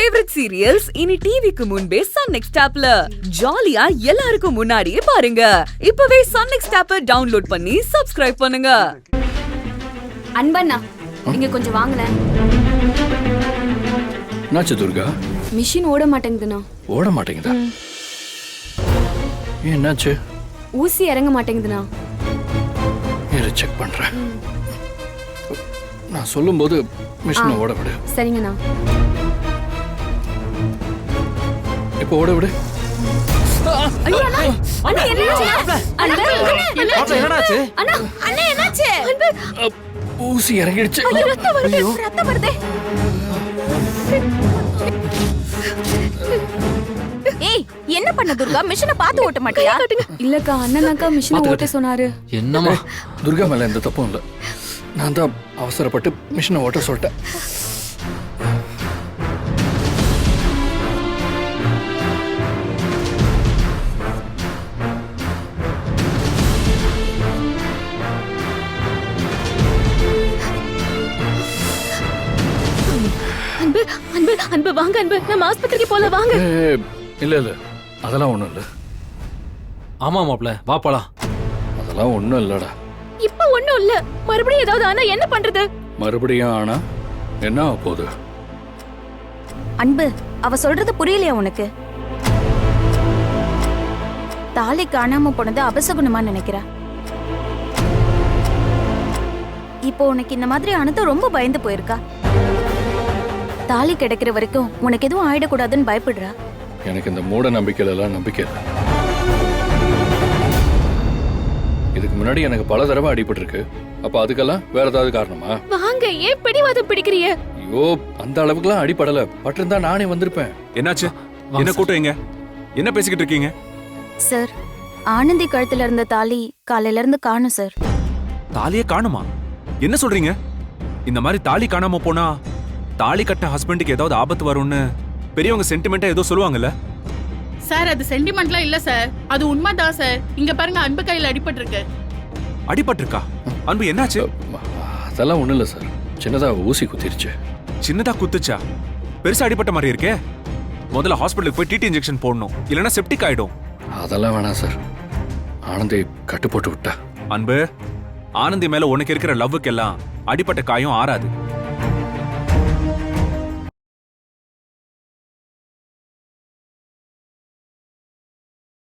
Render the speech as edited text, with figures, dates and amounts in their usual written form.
Favourite serials இனி டிவிக்கு முன்பே சன் நெக்ஸ்ட் ஆப்ல ஜாலியா எல்லாருக்கும் முன்னாடியே பாருங்க. இப்பவே சன் நெக்ஸ்ட் ஆப்பை டவுன்லோட் பண்ணி சப்ஸ்கிரைப் பண்ணுங்க. அன்பண்ணா, இங்க கொஞ்சம் வாங்கல. என்னாச்சு துர்கா? மிஷின் ஓட மாட்டேங்குதுண்ணா. ஓட மாட்டேங்குதா? என்னாச்சு? ஊசி இறங்க மாட்டேங்குதுண்ணா. இரு, செக் பண்றேன். நான் சொல்லும்போது மிஷினை ஓட விடு. சரிங்கண்ணா. இப்போ ஓட விடு. ஊசி இறங்கிடுச்சு. ஏய், என்ன பண்ண துர்கா? மிஷினை பார்த்து ஓட்ட மாட்டியா? இல்லக்கா, அண்ணனாக்கா மிஷினை ஓட்ட சொன்னாரு. என்னமா? துர்கா மேல எந்த தப்பும் இல்ல. நான் தான் அவசரப்பட்டு மிஷினை ஓட்ட சொல்லிட்டேன். அன்பு அன்பு அன்பு வாங்க அன்பு, நம்ம ஆஸ்பத்திரிக்கு போல வாங்க. இல்ல இல்ல, அதெல்லாம் ஒண்ணும் இல்ல. ஆமா மாப்ள, வா போலாம். அதெல்லாம் ஒண்ணும் இல்லடா. இப்ப ஒண்ணும் இல்ல, மறுபடியும் ஏதாவது ஆனா என்ன பண்றது? மறுபடியும் ஆனா என்ன ஆக போகுது? அன்பு, அவ சொல்றது புரியலையா உனக்கு? தாலி காணாம போனது அபசகுணமா நினைக்கிறா. இப்போ உனக்கு இந்த மாதிரி ஆனது ரொம்ப பயந்து போயிருக்கா. தாலி கிடைக்கிற வரைக்கும் உனக்கு எதுவும் ஆயிடக்கூடாதுன்னு பயப்படுறா. எனக்கு இந்த மூட நம்பிக்கையில எல்லாம் நம்பிக்கை இல்லை. இதுக்கு முன்னாடி எனக்கு பல தடவை அடிபட்டு இருக்கு. அப்ப அதுக்கெல்லாம் வேற ஏதாவது காரணமா? வாங்க, ஏன் பிடிவாதம் பிடிக்கிறிய? ஐயோ, அந்த அளவுக்குலாம் அடிபடல. பட்டிருந்தா நானே வந்திருப்பேன். என்னாச்சு? என்ன கூட்டங்க? என்ன பேசிக்கிட்டு இருக்கீங்க? சார், ஆனந்தி கழுத்துல இருந்த தாலி காலையில இருந்து காணும் சார். தாலியே காணுமா? என்ன சொல்றீங்க? இந்த மாதிரி தாலி காணாம போனா தாலி கட்ட ஹஸ்பண்டுக்கு ஏதாவது ஆபத்து வரும்னு பெரியவங்க சென்டிமெண்டா ஏதோ சொல்லுவாங்கல்ல சார்? அது சென்டிமெண்ட்லாம் இல்ல சார், அது உண்மைதான் சார். இங்க பாருங்க, அன்பு கையில அடிபட்டு இருக்கு. அடிபட்டு இருக்கா? அன்பு என்னாச்சு? அதெல்லாம் ஒண்ணும் இல்ல சார், சின்னதா ஊசி குத்திருச்சு. சின்னதா குத்துச்சா? பெருசா அடிபட்ட மாதிரி இருக்கே. முதல்ல ஹாஸ்பிட்டலுக்கு போய் டிடி இன்ஜெக்ஷன் போடணும், இல்லைன்னா செப்டிக் ஆயிடும். அதெல்லாம் வேணாம் சார், ஆனந்தி கட்டு போட்டு விட்டா. அன்பு, ஆனந்தி மேல உனக்கு இருக்கிற லவ்வுக்கு எல்லாம் அடிப்பட்ட காயம் ஆறாது.